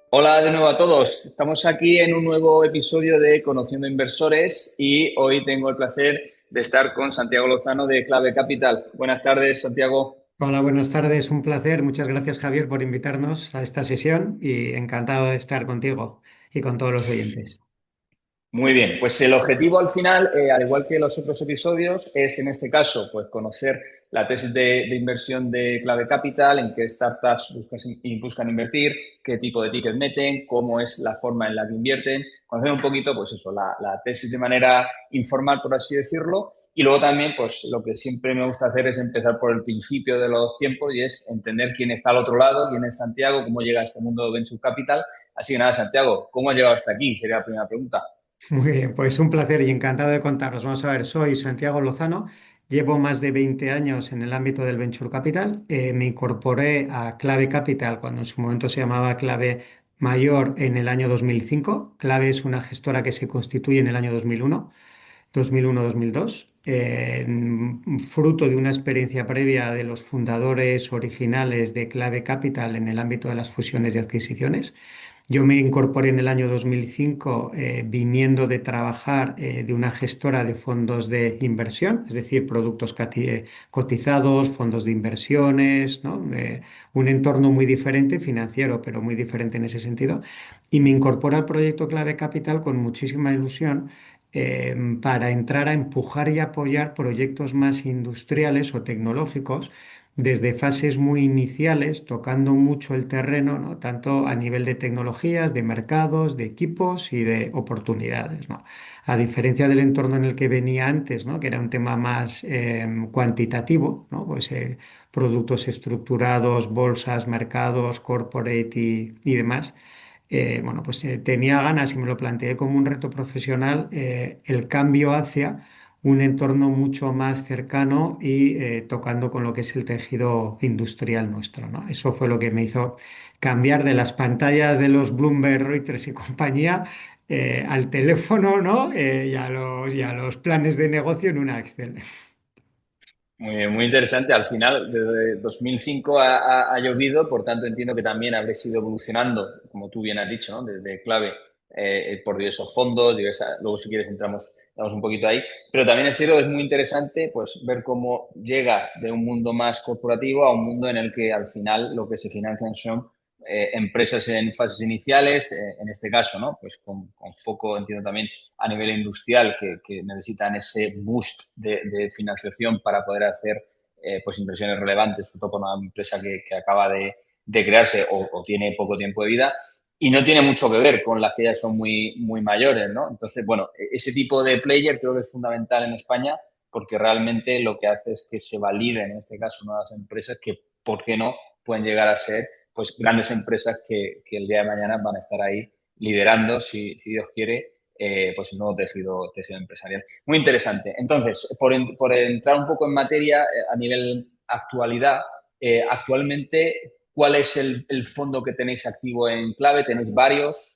Hola de nuevo a todos. Estamos aquí en un nuevo episodio de Conociendo Inversores y hoy tengo el placer de estar con Santiago Lozano de Clave Capital. Buenas tardes, Santiago. Hola, buenas tardes, un placer. Muchas gracias, Javier, por invitarnos a esta sesión y encantado de estar contigo y con todos los oyentes. Muy bien, pues el objetivo al final, al igual que los otros episodios, es en este caso pues conocer la tesis de inversión de Clave Capital, en qué startups buscan invertir, qué tipo de tickets meten, cómo es la forma en la que invierten, conocer un poquito pues eso, la tesis de manera informal, por así decirlo, y luego también pues lo que siempre me gusta hacer es empezar por el principio de los tiempos y es entender quién está al otro lado, quién es Santiago, cómo llega a este mundo de Venture Capital. Así que nada, Santiago, ¿cómo has llegado hasta aquí? Sería la primera pregunta. Muy bien, pues un placer y encantado de contaros. Vamos a ver, soy Santiago Lozano, llevo más de 20 años en el ámbito del Venture Capital. Me incorporé a Clave Capital cuando en su momento se llamaba Clave Mayor en el año 2005. Clave es una gestora que se constituye en el año 2001. 2001-2002, fruto de una experiencia previa de los fundadores originales de Clave Capital en el ámbito de las fusiones y adquisiciones. Yo me incorporé en el año 2005 viniendo de trabajar de una gestora de fondos de inversión, es decir, productos cotizados, fondos de inversiones, ¿no? Un entorno muy diferente, financiero, pero muy diferente en ese sentido. Y me incorporé al proyecto Clave Capital con muchísima ilusión para entrar a empujar y apoyar proyectos más industriales o tecnológicos desde fases muy iniciales, tocando mucho el terreno, ¿no? Tanto a nivel de tecnologías, de mercados, de equipos y de oportunidades, ¿no? A diferencia del entorno en el que venía antes, ¿no? Que era un tema más cuantitativo, ¿no? Pues productos estructurados, bolsas, mercados, corporate y demás. Bueno, pues tenía ganas y me lo planteé como un reto profesional, el cambio hacia un entorno mucho más cercano y tocando con lo que es el tejido industrial nuestro, ¿no? Eso fue lo que me hizo cambiar de las pantallas de los Bloomberg, Reuters y compañía al teléfono, ¿no? Y a los planes de negocio en una Excel. Muy interesante. Al final, desde 2005 ha llovido, por tanto entiendo que también habréis ido evolucionando, como tú bien has dicho, ¿no? Desde clave por diversos fondos, luego si quieres entramos un poquito ahí. Pero también es cierto que es muy interesante pues, ver cómo llegas de un mundo más corporativo a un mundo en el que al final lo que se financian son empresas en fases iniciales, en este caso, ¿no? Pues con foco, entiendo también, a nivel industrial que necesitan ese boost de financiación para poder hacer pues inversiones relevantes, sobre todo por una empresa que acaba de crearse o tiene poco tiempo de vida y no tiene mucho que ver con las que ya son muy mayores, ¿no? Entonces, bueno, ese tipo de player creo que es fundamental en España porque realmente lo que hace es que se validen, en este caso, nuevas empresas que, ¿por qué no?, pueden llegar a ser pues grandes empresas que el día de mañana van a estar ahí liderando, si Dios quiere, pues el nuevo tejido empresarial. Muy interesante. Entonces, por entrar un poco en materia a nivel actualidad, actualmente, ¿cuál es el fondo que tenéis activo en clave? ¿Tenéis varios?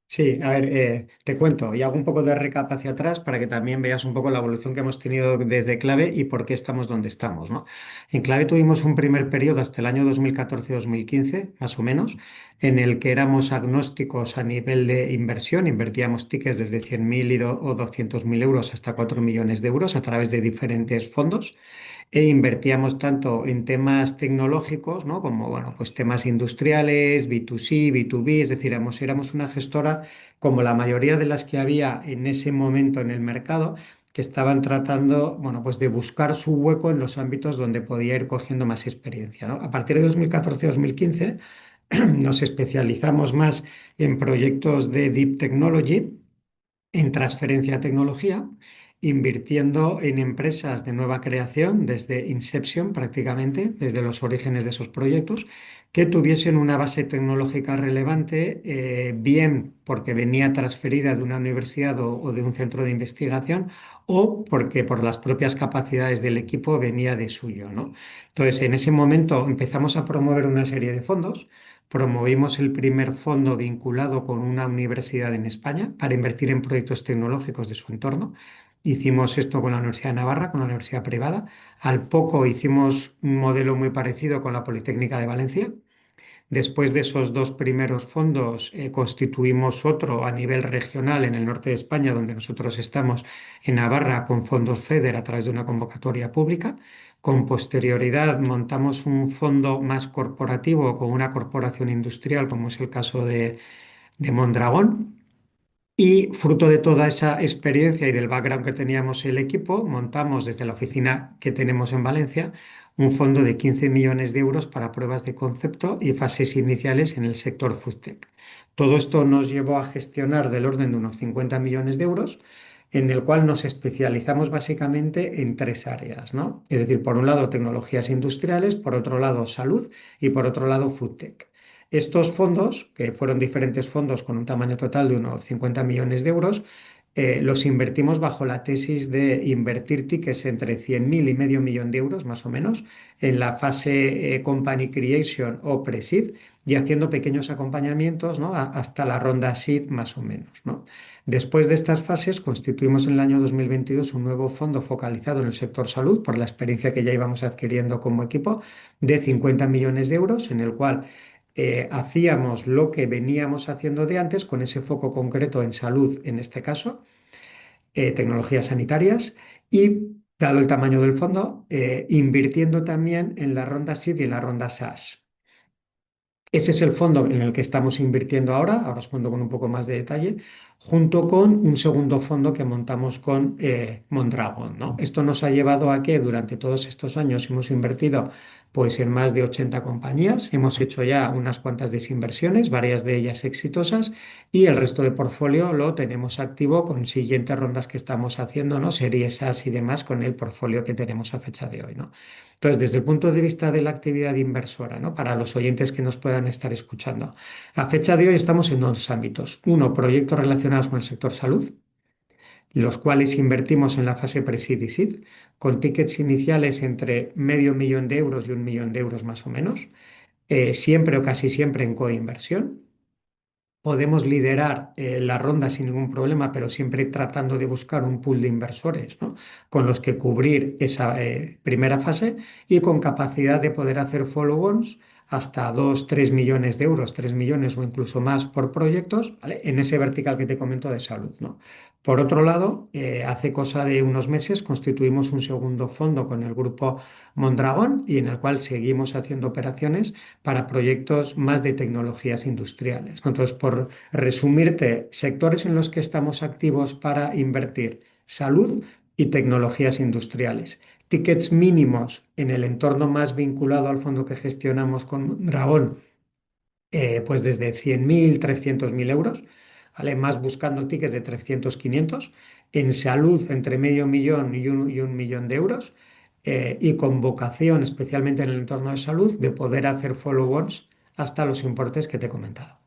Sí, a ver, te cuento y hago un poco de recap hacia atrás para que también veas un poco la evolución que hemos tenido desde Clave y por qué estamos donde estamos, ¿no? En Clave tuvimos un primer periodo hasta el año 2014-2015, más o menos, en el que éramos agnósticos a nivel de inversión, invertíamos tickets desde 100.000 o 200.000 euros hasta 4 millones de euros a través de diferentes fondos e invertíamos tanto en temas tecnológicos, ¿no? Como, bueno, pues temas industriales, B2C, B2B, es decir, éramos una gestora como la mayoría de las que había en ese momento en el mercado, que estaban tratando, bueno, pues de buscar su hueco en los ámbitos donde podía ir cogiendo más experiencia, ¿no? A partir de 2014-2015 nos especializamos más en proyectos de Deep Technology, en transferencia de tecnología, invirtiendo en empresas de nueva creación desde Inception prácticamente, desde los orígenes de esos proyectos, que tuviesen una base tecnológica relevante, bien porque venía transferida de una universidad o de un centro de investigación, o porque por las propias capacidades del equipo venía de suyo, ¿no? Entonces, en ese momento empezamos a promover una serie de fondos. Promovimos el primer fondo vinculado con una universidad en España para invertir en proyectos tecnológicos de su entorno. Hicimos esto con la Universidad de Navarra, con la universidad privada. Al poco hicimos un modelo muy parecido con la Politécnica de Valencia. Después de esos dos primeros fondos, constituimos otro a nivel regional en el norte de España, donde nosotros estamos en Navarra, con fondos FEDER a través de una convocatoria pública. Con posterioridad montamos un fondo más corporativo con una corporación industrial, como es el caso de Mondragón. Y fruto de toda esa experiencia y del background que teníamos el equipo, montamos desde la oficina que tenemos en Valencia un fondo de 15 millones de euros para pruebas de concepto y fases iniciales en el sector foodtech. Todo esto nos llevó a gestionar del orden de unos 50 millones de euros, en el cual nos especializamos básicamente en tres áreas, ¿no? Es decir, por un lado tecnologías industriales, por otro lado salud y por otro lado foodtech. Estos fondos, que fueron diferentes fondos con un tamaño total de unos 50 millones de euros, los invertimos bajo la tesis de invertir tickets entre 100.000 y medio millón de euros, más o menos, en la fase Company Creation o Pre-Seed y haciendo pequeños acompañamientos, ¿no? Hasta la ronda Seed, más o menos, ¿no? Después de estas fases, constituimos en el año 2022 un nuevo fondo focalizado en el sector salud, por la experiencia que ya íbamos adquiriendo como equipo, de 50 millones de euros, en el cual hacíamos lo que veníamos haciendo de antes con ese foco concreto en salud, en este caso, tecnologías sanitarias y, dado el tamaño del fondo, invirtiendo también en la ronda SID y en la ronda SAS. Ese es el fondo en el que estamos invirtiendo ahora os cuento con un poco más de detalle, junto con un segundo fondo que montamos con Mondragon, ¿no? Esto nos ha llevado a que durante todos estos años hemos invertido pues, en más de 80 compañías, hemos hecho ya unas cuantas desinversiones, varias de ellas exitosas, y el resto de portfolio lo tenemos activo con siguientes rondas que estamos haciendo, ¿no? Series A y demás con el portfolio que tenemos a fecha de hoy, ¿no? Entonces, desde el punto de vista de la actividad inversora, ¿no? Para los oyentes que nos puedan estar escuchando, a fecha de hoy estamos en dos ámbitos. Uno, proyectos relacionados con el sector salud, los cuales invertimos en la fase pre-seed y seed, con tickets iniciales entre medio millón de euros y 1 millón de euros más o menos, siempre o casi siempre en coinversión. Podemos liderar la ronda sin ningún problema, pero siempre tratando de buscar un pool de inversores, ¿no? Con los que cubrir esa primera fase y con capacidad de poder hacer follow-ons hasta 2, 3 millones de euros, 3 millones o incluso más por proyectos, ¿vale? En ese vertical que te comento de salud, ¿no? Por otro lado, hace cosa de unos meses constituimos un segundo fondo con el grupo Mondragón y en el cual seguimos haciendo operaciones para proyectos más de tecnologías industriales. Entonces, por resumirte, sectores en los que estamos activos para invertir: salud y tecnologías industriales. Tickets mínimos en el entorno más vinculado al fondo que gestionamos con Dragón, pues desde 100.000, 300.000 euros, ¿vale? Más buscando tickets de 300, 500. En salud, entre medio millón y 1 millón de euros. Y con vocación, especialmente en el entorno de salud, de poder hacer follow-ons hasta los importes que te he comentado.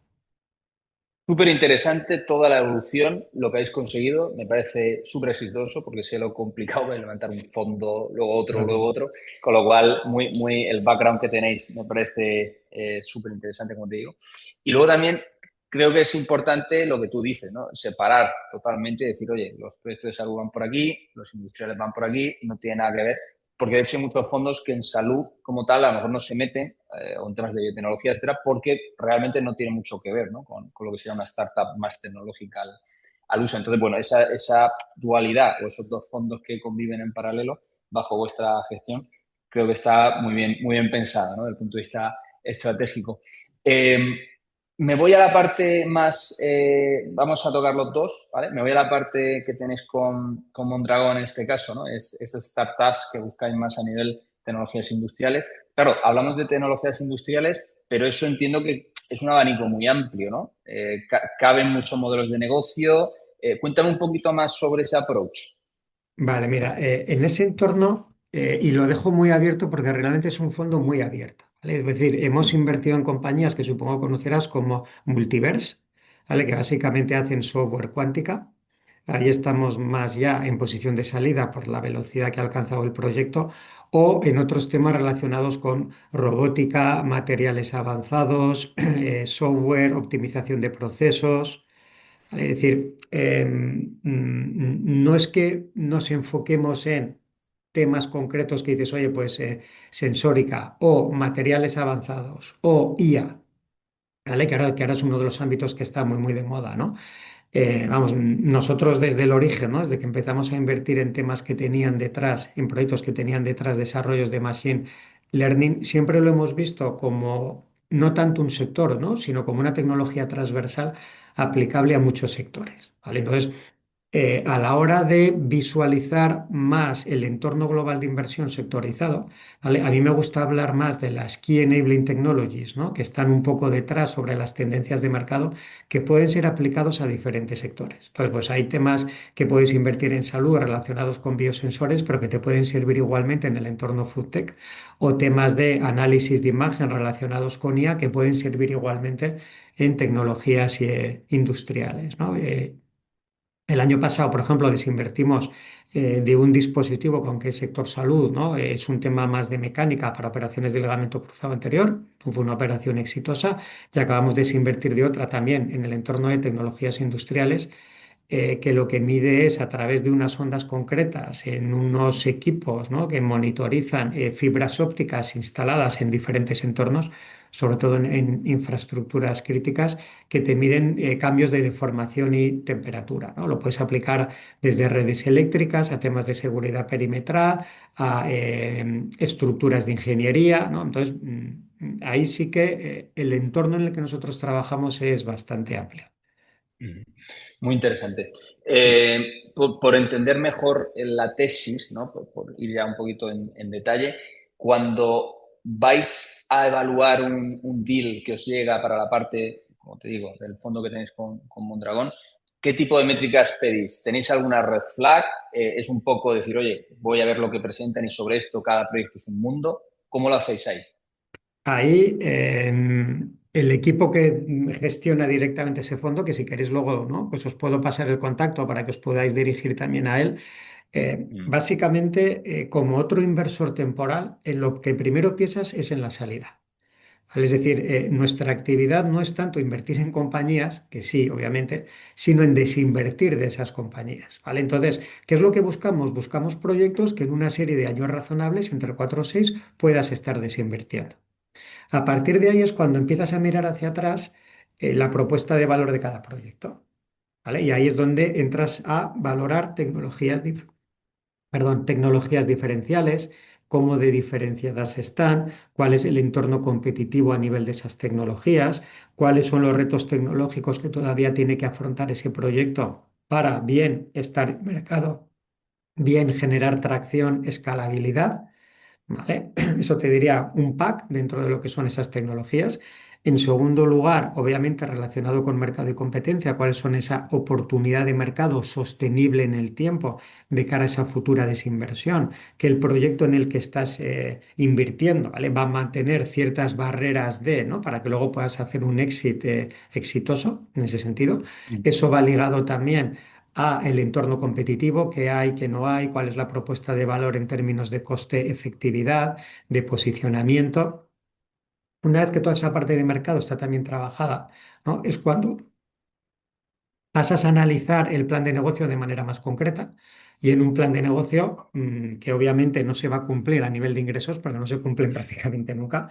Súper interesante toda la evolución, lo que habéis conseguido. Me parece súper exitoso porque sé lo complicado que es levantar un fondo, Claro. luego otro. Con lo cual, el background que tenéis me parece súper interesante, como te digo. Y luego también creo que es importante lo que tú dices, ¿no? Separar totalmente y decir, oye, los proyectos de salud van por aquí, los industriales van por aquí, y no tiene nada que ver. Porque de hecho hay muchos fondos que en salud como tal a lo mejor no se meten o en temas de biotecnología, etcétera, porque realmente no tiene mucho que ver, ¿no? Con lo que sería una startup más tecnológica al uso. Entonces, bueno, esa dualidad o esos dos fondos que conviven en paralelo bajo vuestra gestión, creo que está muy bien pensada, ¿no? Desde el punto de vista estratégico. Eh, Me voy a la parte más, vamos a tocar los dos, ¿vale? Me voy a la parte que tenéis con Mondragón en este caso, ¿no? Es esas startups que buscáis más a nivel tecnologías industriales. Claro, hablamos de tecnologías industriales, pero eso entiendo que es un abanico muy amplio, ¿no? Caben muchos modelos de negocio. Cuéntame un poquito más sobre ese approach. Vale, mira, en ese entorno, y lo dejo muy abierto porque realmente es un fondo muy abierto, ¿vale? Es decir, hemos invertido en compañías que supongo conocerás como Multiverse, ¿vale? Que básicamente hacen software cuántica. Ahí estamos más ya en posición de salida por la velocidad que ha alcanzado el proyecto, o en otros temas relacionados con robótica, materiales avanzados, software, optimización de procesos. Es decir, no es que nos enfoquemos en temas concretos que dices, oye, pues sensórica o materiales avanzados o IA. ¿vale? Que ahora es uno de los ámbitos que está muy, muy de moda, ¿no? Vamos, nosotros desde el origen, ¿no? Desde que empezamos a invertir en temas que tenían detrás, en proyectos que tenían detrás desarrollos de machine learning, siempre lo hemos visto como no tanto un sector, ¿no? Sino como una tecnología transversal aplicable a muchos sectores, ¿vale? Entonces, a la hora de visualizar más el entorno global de inversión sectorizado, ¿vale? A mí me gusta hablar más de las Key Enabling Technologies, ¿no? Que están un poco detrás sobre las tendencias de mercado que pueden ser aplicados a diferentes sectores. Entonces, pues hay temas que puedes invertir en salud relacionados con biosensores, pero que te pueden servir igualmente en el entorno foodtech, o temas de análisis de imagen relacionados con IA que pueden servir igualmente en tecnologías industriales, ¿no? El año pasado, por ejemplo, desinvertimos de un dispositivo con que es sector salud, ¿no? Es un tema más de mecánica para operaciones de ligamento cruzado anterior. Fue una operación exitosa y acabamos de desinvertir de otra también en el entorno de tecnologías industriales que lo que mide es a través de unas ondas concretas en unos equipos, ¿no? Que monitorizan fibras ópticas instaladas en diferentes entornos, sobre todo en infraestructuras críticas, que te miden cambios de deformación y temperatura, ¿no? Lo puedes aplicar desde redes eléctricas a temas de seguridad perimetral, a estructuras de ingeniería, ¿no? Entonces, ahí sí que el entorno en el que nosotros trabajamos es bastante amplio. Ujú. Muy interesante. Por entender mejor la tesis, ¿no? Por ir ya un poquito en detalle, cuando vais a evaluar un deal que os llega para la parte, como te digo, del fondo que tenéis con Mondragón, ¿qué tipo de métricas pedís? ¿Tenéis alguna red flag? ¿Es un poco decir, oye, voy a ver lo que presentan y sobre esto cada proyecto es un mundo? ¿Cómo lo hacéis ahí? Ahí, el equipo que gestiona directamente ese fondo, que si queréis luego, ¿no? Pues os puedo pasar el contacto para que os podáis dirigir también a él. Mm, Básicamente, como otro inversor temporal, en lo que primero piensas es en la salida. ¿Vale? Es decir, nuestra actividad no es tanto invertir en compañías, que sí, obviamente, sino en desinvertir de esas compañías. ¿Vale? Entonces, ¿qué es lo que buscamos? Buscamos proyectos que en una serie de años razonables, entre 4 o 6, puedas estar desinvirtiendo. A partir de ahí es cuando empiezas a mirar hacia atrás la propuesta de valor de cada proyecto, ¿vale? Y ahí es donde entras a valorar tecnologías diferenciales, cómo de diferenciadas están, cuál es el entorno competitivo a nivel de esas tecnologías, cuáles son los retos tecnológicos que todavía tiene que afrontar ese proyecto para bien estar en mercado, bien generar tracción, escalabilidad. ¿Vale? Eso te diría un pack dentro de lo que son esas tecnologías. En segundo lugar, obviamente relacionado con mercado y competencia, cuáles son esa oportunidad de mercado sostenible en el tiempo de cara a esa futura desinversión, que el proyecto en el que estás invirtiendo, ¿vale? Va a mantener ciertas barreras ¿no? Para que luego puedas hacer un éxito exitoso en ese sentido. mm, Eso va ligado también a el entorno competitivo, qué hay, qué no hay, cuál es la propuesta de valor en términos de coste-efectividad, de posicionamiento. Una vez que toda esa parte de mercado está también trabajada, ¿no? Es cuando pasas a analizar el plan de negocio de manera más concreta. Y en un plan de negocio que obviamente no se va a cumplir a nivel de ingresos, porque no se cumplen prácticamente nunca,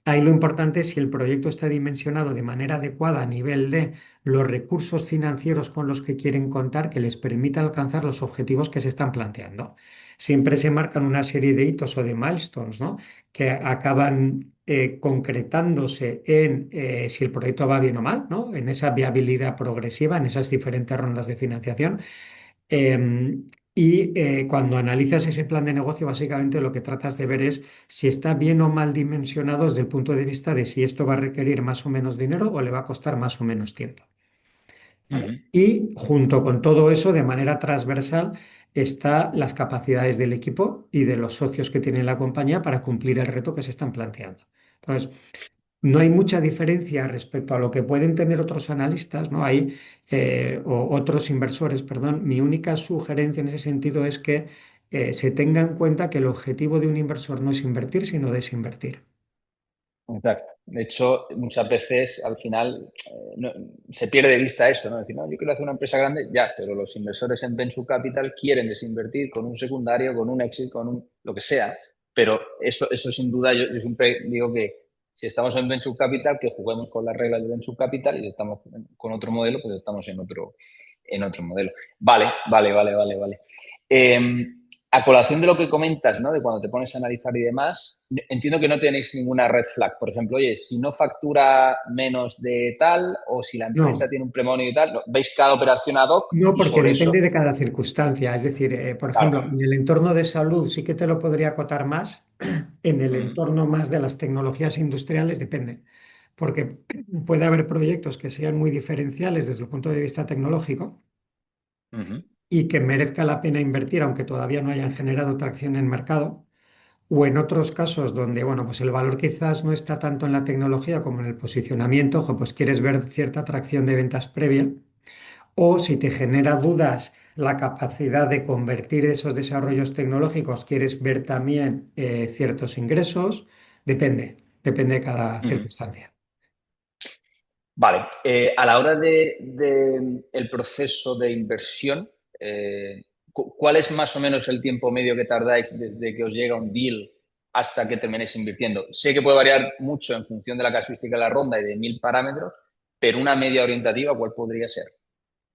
ahí lo importante es si el proyecto está dimensionado de manera adecuada a nivel de los recursos financieros con los que quieren contar que les permita alcanzar los objetivos que se están planteando. Siempre se marcan una serie de hitos o de milestones, ¿no? Que acaban concretándose en si el proyecto va bien o mal, ¿no? En esa viabilidad progresiva, en esas diferentes rondas de financiación. Eh, cuando analizas ese plan de negocio, básicamente lo que tratas de ver es si está bien o mal dimensionado desde el punto de vista de si esto va a requerir más o menos dinero o le va a costar más o menos tiempo. ¿Vale? mm. Y junto con todo eso, de manera transversal, están las capacidades del equipo y de los socios que tiene la compañía para cumplir el reto que se están planteando. Entonces, no hay mucha diferencia respecto a lo que pueden tener otros analistas, ¿no? Hay, o otros inversores, perdón. Mi única sugerencia en ese sentido es que se tenga en cuenta que el objetivo de un inversor no es invertir, sino desinvertir. Exacto. De hecho, muchas veces al final se pierde de vista eso, ¿no? Decir, no, yo quiero hacer una empresa grande, ya, pero los inversores en Venture Capital quieren desinvertir con un secundario, con un exit, con un lo que sea. Pero eso sin duda, yo siempre digo que Si estamos en Venture Capital, que juguemos con las reglas de Venture Capital y si estamos con otro modelo, pues estamos en otro modelo. Vale, vale, vale, vale, vale. Eh, a colación de lo que comentas, ¿no? De cuando te pones a analizar y demás, entiendo que no tenéis ninguna red flag. Por ejemplo, oye, si no factura menos de tal o si la empresa No, tiene un premonio y tal, no, veis cada operación ad hoc no, y porque sobre depende eso, de cada circunstancia. Es decir, por ejemplo, claro. en el entorno de salud sí que te lo podría acotar más. En el Mm, entorno más de las tecnologías industriales depende. Porque puede haber proyectos que sean muy diferenciales desde el punto de vista tecnológico ujú, y que merezca la pena invertir, aunque todavía no hayan generado tracción en mercado. O en otros casos donde, bueno, pues el valor quizás no está tanto en la tecnología como en el posicionamiento, ojo, pues quieres ver cierta atracción de ventas previa. O si te genera dudas la capacidad de convertir esos desarrollos tecnológicos, quieres ver también ciertos ingresos. Depende de cada ujú. circunstancia. Vale, a la hora de el proceso de inversión, ¿cuál es más o menos el tiempo medio que tardáis desde que os llega un deal hasta que terminéis invirtiendo? Sé que puede variar mucho en función de la casuística de la ronda y de mil parámetros, pero una media orientativa, ¿cuál podría ser?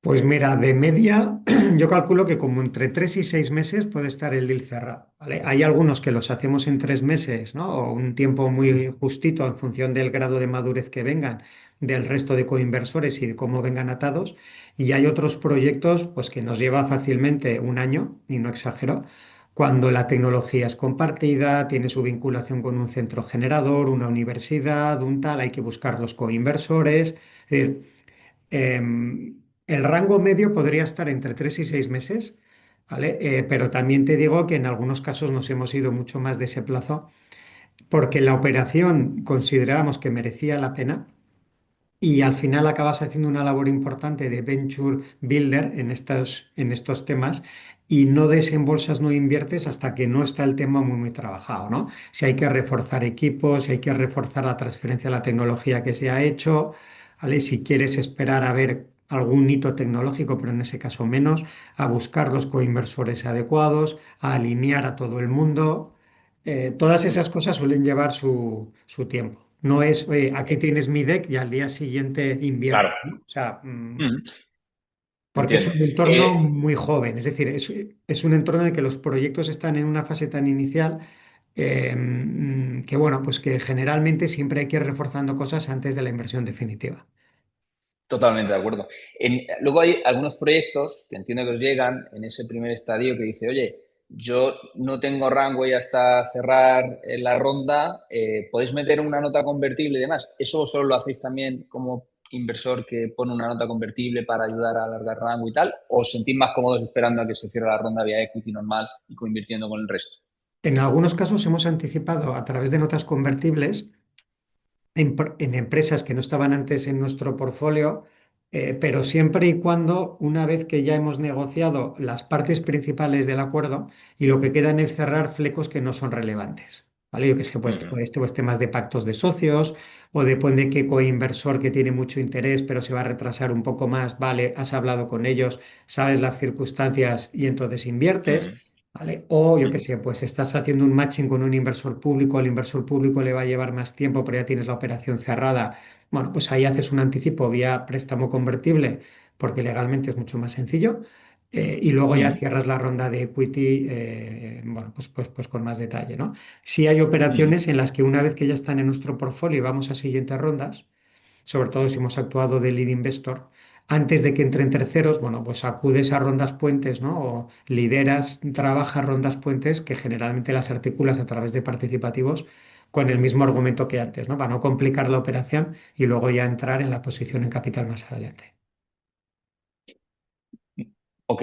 Pues mira, de media, yo calculo que como entre 3 y 6 meses puede estar el deal cerrado, ¿vale? Hay algunos que los hacemos en 3 meses, ¿no? O un tiempo muy justito en función del grado de madurez que vengan del resto de coinversores y de cómo vengan atados. Y hay otros proyectos, pues que nos lleva fácilmente un año, y no exagero, cuando la tecnología es compartida, tiene su vinculación con un centro generador, una universidad, un tal, hay que buscar los coinversores. Es decir, el rango medio podría estar entre 3 y 6 meses, ¿vale? Pero también te digo que en algunos casos nos hemos ido mucho más de ese plazo porque la operación considerábamos que merecía la pena y al final acabas haciendo una labor importante de venture builder en estos temas y no desembolsas, no inviertes hasta que no está el tema muy, muy trabajado, ¿no? Si hay que reforzar equipos, si hay que reforzar la transferencia de la tecnología que se ha hecho, ¿vale? Si quieres esperar a ver algún hito tecnológico, pero en ese caso menos, a buscar los coinversores adecuados, a alinear a todo el mundo. Todas Mm, esas cosas suelen llevar su tiempo. No es, oye, aquí eh, tienes mi deck y al día siguiente invierto, claro. ¿no? O sea, Mm, porque es entiendo. un entorno muy joven. Es decir, es un entorno en el que los proyectos están en una fase tan inicial que, bueno, pues que generalmente siempre hay que ir reforzando cosas antes de la inversión definitiva. Totalmente de acuerdo. Luego hay algunos proyectos que entiendo que os llegan en ese primer estadio que dice, oye, yo no tengo rango y hasta cerrar la ronda, podéis meter una nota convertible y demás. ¿Eso vosotros lo hacéis también como inversor que pone una nota convertible para ayudar a alargar rango y tal? ¿O os sentís más cómodos esperando a que se cierre la ronda vía equity normal y coinvirtiendo con el resto? En algunos casos hemos anticipado a través de notas convertibles en empresas que no estaban antes en nuestro portfolio, pero siempre y cuando, una vez que ya hemos negociado las partes principales del acuerdo y lo que queda en es cerrar flecos que no son relevantes. ¿Vale? Yo que sé, Ujú, pues temas de pactos de socios o depende qué coinversor que tiene mucho interés pero se va a retrasar un poco más, vale, has hablado con ellos, sabes las circunstancias y entonces inviertes. ujú, ¿Vale? O yo qué ujú, sé, pues estás haciendo un matching con un inversor público, al inversor público le va a llevar más tiempo, pero ya tienes la operación cerrada. Bueno, pues ahí haces un anticipo vía préstamo convertible, porque legalmente es mucho más sencillo. Y luego ya ujú, cierras la ronda de equity, bueno, pues con más detalle, ¿no? Sí hay ujú, operaciones en las que una vez que ya están en nuestro portfolio y vamos a siguientes rondas, sobre todo si hemos actuado de lead investor, antes de que entren terceros, bueno, pues acudes a rondas puentes, ¿no? O lideras, trabajas rondas puentes que generalmente las articulas a través de participativos con el mismo argumento que antes, ¿no? Para no complicar la operación y luego ya entrar en la posición en capital más adelante. Ok.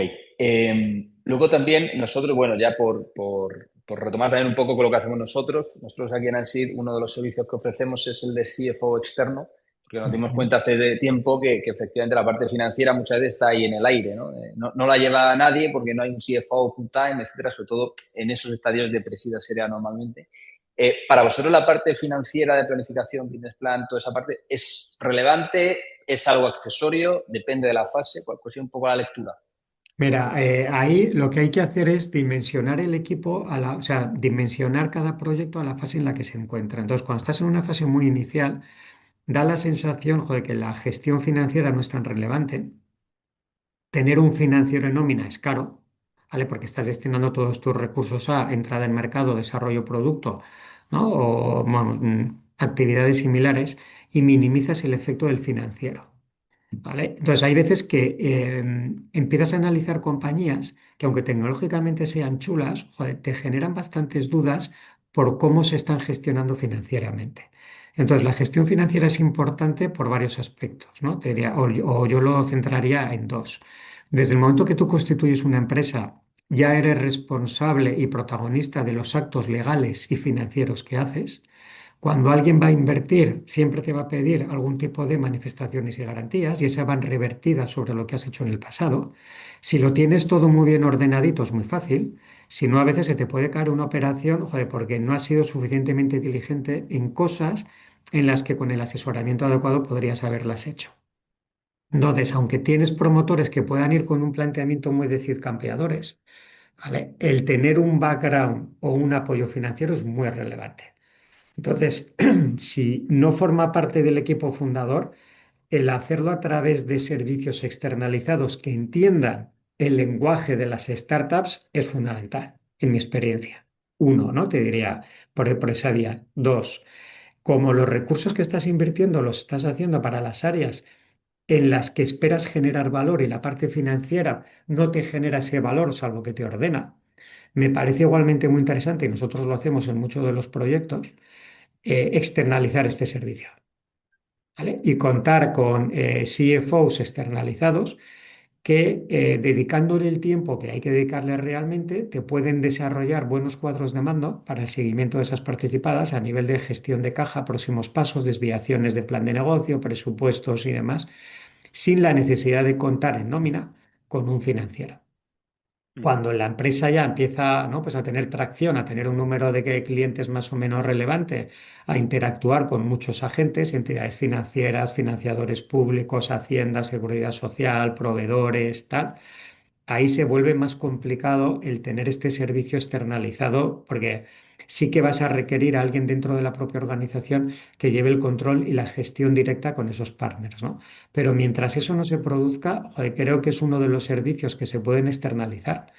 Luego también nosotros, bueno, ya por retomar también un poco con lo que hacemos nosotros aquí en Ansid, uno de los servicios que ofrecemos es el de CFO externo, porque nos dimos Ujú. cuenta hace de tiempo que efectivamente la parte financiera muchas veces está ahí en el aire, ¿no? No la lleva nadie porque no hay un CFO full time, etcétera, sobre todo en esos estadios de presida seria normalmente. Para vosotros la parte financiera de planificación, business plan, toda esa parte, ¿es relevante? ¿Es algo accesorio? ¿Depende de la fase? ¿Cuál es un poco la lectura? Mira, ahí lo que hay que hacer es dimensionar el equipo, o sea, dimensionar cada proyecto a la fase en la que se encuentra. Entonces, cuando estás en una fase muy inicial, da la sensación, joder, que la gestión financiera no es tan relevante. Tener un financiero en nómina es caro, ¿vale? Porque estás destinando todos tus recursos a entrada en mercado, desarrollo producto, ¿no? O vamos, actividades similares y minimizas el efecto del financiero. ¿Vale? Entonces, hay veces que empiezas a analizar compañías que, aunque tecnológicamente sean chulas, joder, te generan bastantes dudas por cómo se están gestionando financieramente. Entonces, la gestión financiera es importante por varios aspectos, ¿no? Te diría, o yo lo centraría en dos. Desde el momento que tú constituyes una empresa, ya eres responsable y protagonista de los actos legales y financieros que haces. Cuando alguien va a invertir, siempre te va a pedir algún tipo de manifestaciones y garantías y esas van revertidas sobre lo que has hecho en el pasado. Si lo tienes todo muy bien ordenadito, es muy fácil. Si no, a veces se te puede caer una operación, joder, porque no has sido suficientemente diligente en cosas en las que con el asesoramiento adecuado podrías haberlas hecho. Entonces, aunque tienes promotores que puedan ir con un planteamiento muy decir campeadores, ¿vale? El tener un background o un apoyo financiero es muy relevante. Entonces, si no forma parte del equipo fundador, el hacerlo a través de servicios externalizados que entiendan el lenguaje de las startups es fundamental, en mi experiencia. Uno, ¿no? Te diría por esa vía. Dos, como los recursos que estás invirtiendo los estás haciendo para las áreas en las que esperas generar valor y la parte financiera no te genera ese valor, salvo que te ordena. Me parece igualmente muy interesante, y nosotros lo hacemos en muchos de los proyectos, externalizar este servicio, ¿vale? Y contar con CFOs externalizados que, dedicándole el tiempo que hay que dedicarle realmente, te pueden desarrollar buenos cuadros de mando para el seguimiento de esas participadas a nivel de gestión de caja, próximos pasos, desviaciones de plan de negocio, presupuestos y demás, sin la necesidad de contar en nómina con un financiero. Ujú. Cuando la empresa ya empieza, ¿no? Pues a tener tracción, a tener un número de clientes más o menos relevante, a interactuar con muchos agentes, entidades financieras, financiadores públicos, Hacienda, Seguridad Social, proveedores, tal, ahí se vuelve más complicado el tener este servicio externalizado porque sí que vas a requerir a alguien dentro de la propia organización que lleve el control y la gestión directa con esos partners, ¿no? Pero mientras eso no se produzca, joder, creo que es uno de los servicios que se pueden externalizar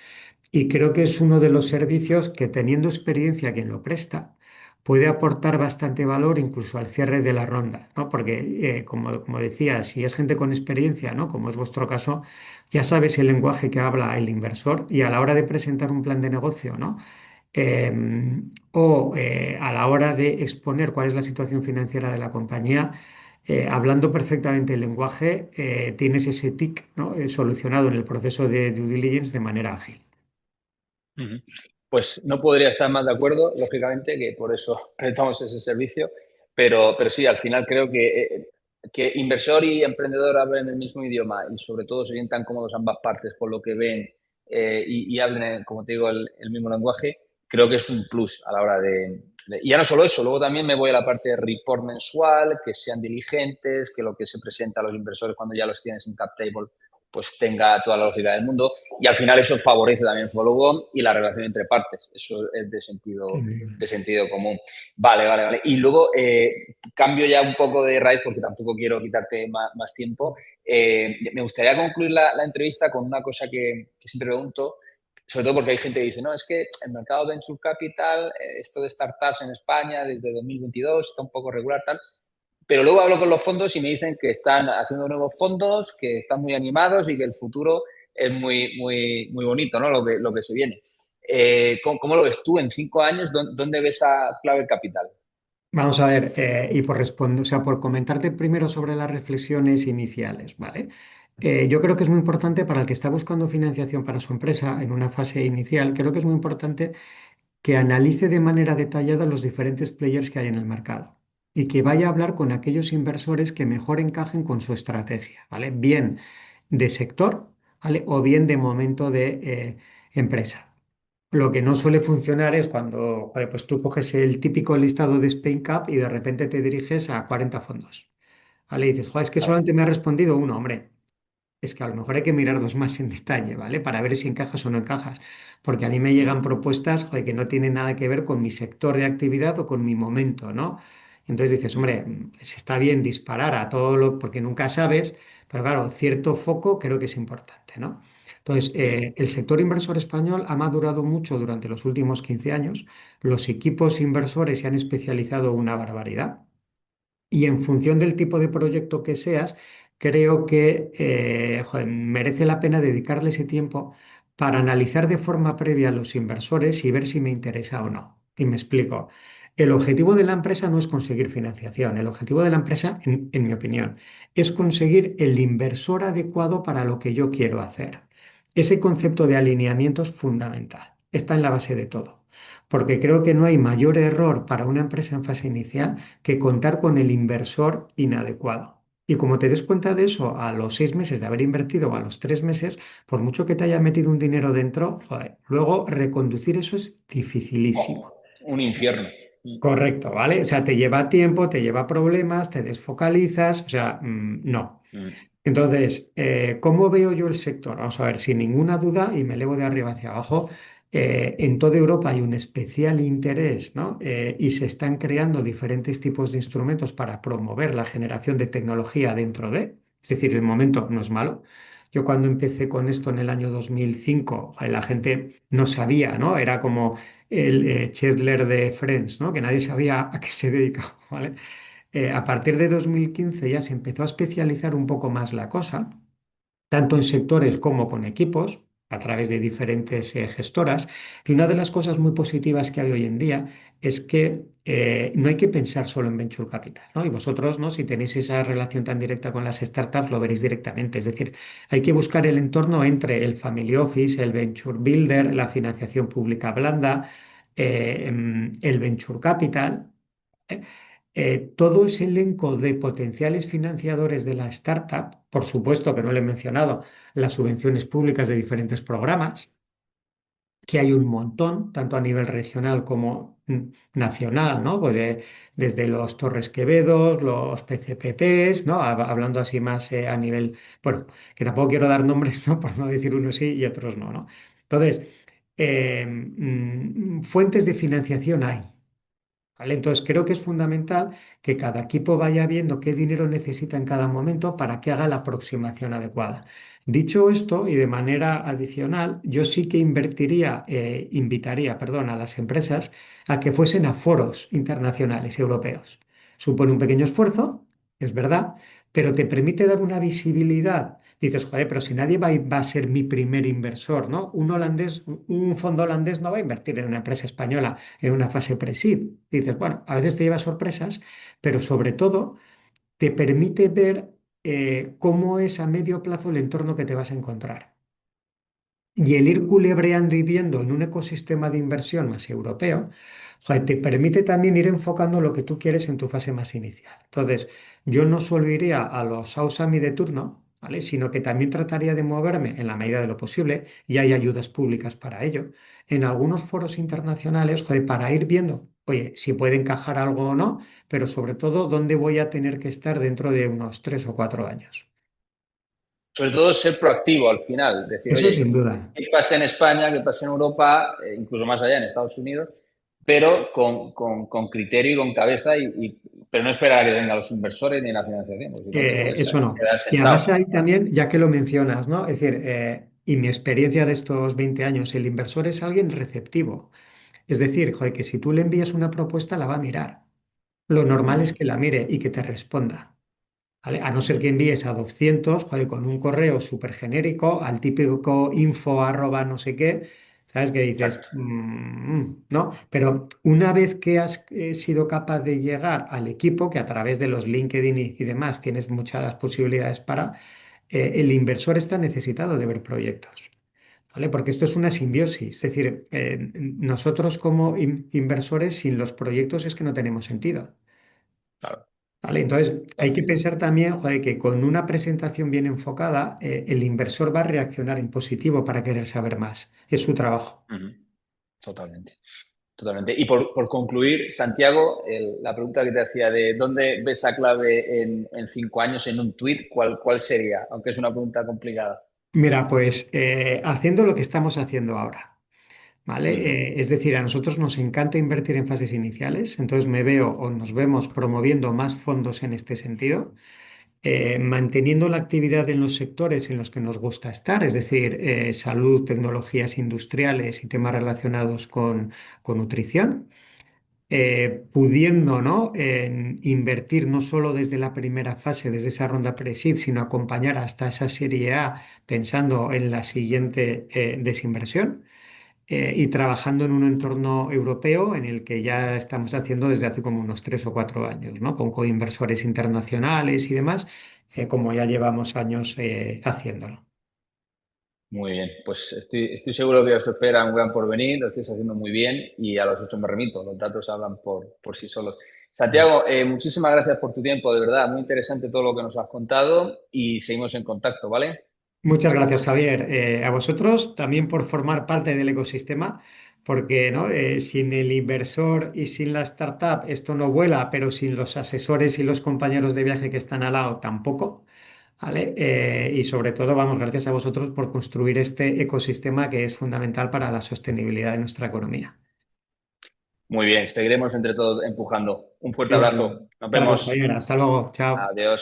y creo que es uno de los servicios que, teniendo experiencia quien lo presta, puede aportar bastante valor incluso al cierre de la ronda, ¿no? Porque, como decía, si es gente con experiencia, ¿no? Como es vuestro caso, ya sabes el lenguaje que habla el inversor y a la hora de presentar un plan de negocio, ¿no? Eh, a la hora de exponer cuál es la situación financiera de la compañía, hablando perfectamente el lenguaje, tienes ese tic, ¿no? Solucionado en el proceso de due diligence de manera ágil. Ujú. Pues no podría estar más de acuerdo, lógicamente, que por eso prestamos ese servicio, pero sí, al final creo que inversor y emprendedor hablen el mismo idioma y sobre todo se sientan cómodos ambas partes con lo que ven y hablen, como te digo, el mismo lenguaje, creo que es un plus a la hora y ya no solo eso, luego también me voy a la parte de report mensual, que sean diligentes, que lo que se presenta a los inversores cuando ya los tienes en cap table pues tenga toda la lógica del mundo y al final eso favorece también el follow-on y la relación entre partes. Eso es de sentido común. Vale, vale, vale. Y luego cambio ya un poco de raíz porque tampoco quiero quitarte más tiempo. Me gustaría concluir la entrevista con una cosa que siempre pregunto, sobre todo porque hay gente que dice, no, es que el mercado Venture Capital, esto de startups en España desde 2022 está un poco regular, tal. Pero luego hablo con los fondos y me dicen que están haciendo nuevos fondos, que están muy animados y que el futuro es muy bonito, ¿no? Lo que se viene. ¿Cómo lo ves tú en 5 años? ¿Dónde ves a Clave Capital? Vamos a ver, y por responder, o sea, por comentarte primero sobre las reflexiones iniciales, ¿vale? Yo creo que es muy importante para el que está buscando financiación para su empresa en una fase inicial, creo que es muy importante que analice de manera detallada los diferentes players que hay en el mercado y que vaya a hablar con aquellos inversores que mejor encajen con su estrategia, ¿vale? Bien de sector, ¿vale? O bien de momento de empresa. Lo que no suele funcionar es cuando, joder, pues tú coges el típico listado de Spain Cup y de repente te diriges a 40 fondos, ¿vale? Y dices, joder, es que Claro. solamente me ha respondido uno, hombre. es que a lo mejor hay que mirarlos más en detalle, ¿vale? Para ver si encajas o no encajas. Porque a mí me llegan propuestas, joder, que no tienen nada que ver con mi sector de actividad o con mi momento, ¿no? Entonces dices, hombre, si está bien disparar a todo lo, porque nunca sabes, pero claro, cierto foco creo que es importante, ¿no? Entonces, Sí. el sector inversor español ha madurado mucho durante los últimos 15 años. Los equipos inversores se han especializado una barbaridad. Y en función del tipo de proyecto que seas, creo que joder, merece la pena dedicarle ese tiempo para analizar de forma previa a los inversores y ver si me interesa o no. Y me explico. El objetivo de la empresa no es conseguir financiación. El objetivo de la empresa, en mi opinión, es conseguir el inversor adecuado para lo que yo quiero hacer. Ese concepto de alineamiento es fundamental. Está en la base de todo. Porque creo que no hay mayor error para una empresa en fase inicial que contar con el inversor inadecuado. Y como te des cuenta de eso a los 6 meses de haber invertido o a los 3 meses, por mucho que te haya metido un dinero dentro, joder, luego reconducir eso es dificilísimo. Oh, un infierno. Correcto, ¿vale? O sea, te lleva tiempo, te lleva problemas, te desfocalizas, o sea, no. Mm. Entonces, ¿cómo veo yo el sector? Vamos a ver, sin ninguna duda, y me elevo de arriba hacia abajo, en toda Europa hay un especial interés, ¿no? Y se están creando diferentes tipos de instrumentos para promover la generación de tecnología dentro de, es decir, el momento no es malo. Yo cuando empecé con esto en el año 2005, la gente no sabía, ¿no? Era como el Chandler de Friends, ¿no? Que nadie sabía a qué se dedicaba, ¿vale? A partir de 2015 ya se empezó a especializar un poco más la cosa, tanto en sectores como con equipos, a través de diferentes gestoras. Y una de las cosas muy positivas que hay hoy en día es que no hay que pensar solo en venture capital, ¿no? Y vosotros, ¿no? Si tenéis esa relación tan directa con las startups, lo veréis directamente. Es decir, hay que buscar el entorno entre el family office, el venture builder, la financiación pública blanda, el venture capital. ¿Eh? Todo ese elenco de potenciales financiadores de la startup, por supuesto que no le he mencionado las subvenciones públicas de diferentes programas, que hay un montón, tanto a nivel regional como nacional, ¿no? Pues desde los Torres Quevedos, los PCPPs, ¿no? Hablando así más a nivel, bueno, que tampoco quiero dar nombres, ¿no? Por no decir unos sí y otros no, ¿no? Entonces, fuentes de financiación hay. ¿Vale? Entonces creo que es fundamental que cada equipo vaya viendo qué dinero necesita en cada momento para que haga la aproximación adecuada. Dicho esto, y de manera adicional, yo sí que invitaría, perdón, a las empresas a que fuesen a foros internacionales europeos. Supone un pequeño esfuerzo, es verdad, pero te permite dar una visibilidad. Dices, joder, pero si nadie va a ser mi primer inversor, ¿no? Un fondo holandés no va a invertir en una empresa española en una fase pre-seed. Dices, bueno, a veces te lleva sorpresas, pero sobre todo te permite ver cómo es a medio plazo el entorno que te vas a encontrar. Y el ir culebreando y viendo en un ecosistema de inversión más europeo, joder, te permite también ir enfocando lo que tú quieres en tu fase más inicial. Entonces, yo no solo iría a los AUSAMI de turno, ¿vale? Sino que también trataría de moverme en la medida de lo posible, y hay ayudas públicas para ello, en algunos foros internacionales, joder, para ir viendo, oye, si puede encajar algo o no, pero sobre todo, dónde voy a tener que estar dentro de unos 3 o 4 años. Sobre todo ser proactivo al final, decir, Eso oye, sin duda. ¿qué pasa en España, qué pasa en Europa, incluso más allá en Estados Unidos? Pero con criterio y con cabeza, pero no esperar a que vengan los inversores ni la financiación, porque si no te puedes Eso no. quedar Y sentado. además ahí también, ya que lo mencionas, ¿no? Es decir, y mi experiencia de estos 20 años, el inversor es alguien receptivo. Es decir, joder, que si tú le envías una propuesta, la va a mirar. Lo normal es Mm, que la mire y que te responda. ¿Vale? A no ser mm, que envíes a 200, joder, con un correo súper genérico, al típico info arroba no sé qué, ¿sabes? Que dices, exacto. ¿no? Pero una vez que has sido capaz de llegar al equipo, que a través de los LinkedIn y demás tienes muchas posibilidades para, el inversor está necesitado de ver proyectos. ¿Vale? Porque esto es una simbiosis, es decir, nosotros como inversores sin los proyectos es que no tenemos sentido. Claro, ¿Vale? Entonces, hay que totalmente. pensar también, joder, que con una presentación bien enfocada, el inversor va a reaccionar en positivo para querer saber más. Es su trabajo. Ujú, totalmente. Totalmente. Y por concluir, Santiago, la pregunta que te hacía de dónde ves a Clave en 5 años en un tuit, ¿cuál sería? Aunque es una pregunta complicada. Mira, pues haciendo lo que estamos haciendo ahora, Ujú. ¿vale? Es decir, a nosotros nos encanta invertir en fases iniciales, entonces me veo o nos vemos promoviendo más fondos en este sentido, manteniendo la actividad en los sectores en los que nos gusta estar, es decir, salud, tecnologías industriales y temas relacionados con nutrición. Pudiendo, ¿no? En invertir no solo desde la primera fase, desde esa ronda pre-seed, sino acompañar hasta esa serie A pensando en la siguiente desinversión y trabajando en un entorno europeo en el que ya estamos haciendo desde hace como unos 3 o 4 años, ¿no? Con coinversores internacionales y demás, como ya llevamos años haciéndolo. Muy bien, pues estoy seguro que os espera un gran porvenir, lo estáis haciendo muy bien y a los hechos me remito, los datos hablan por sí solos. Santiago, muchísimas gracias por tu tiempo, de verdad, muy interesante todo lo que nos has contado y seguimos en contacto, ¿vale? Muchas gracias, Javier. A vosotros también por formar parte del ecosistema, porque ¿no? Sin el inversor y sin la startup esto no vuela, pero sin los asesores y los compañeros de viaje que están al lado tampoco. ¿Vale? Y sobre todo, vamos, gracias a vosotros por construir este ecosistema que es fundamental para la sostenibilidad de nuestra economía. Muy bien, seguiremos entre todos empujando. Un fuerte Igual. abrazo, nos Gracias, vemos. Javier. Hasta luego. Chao. Adiós.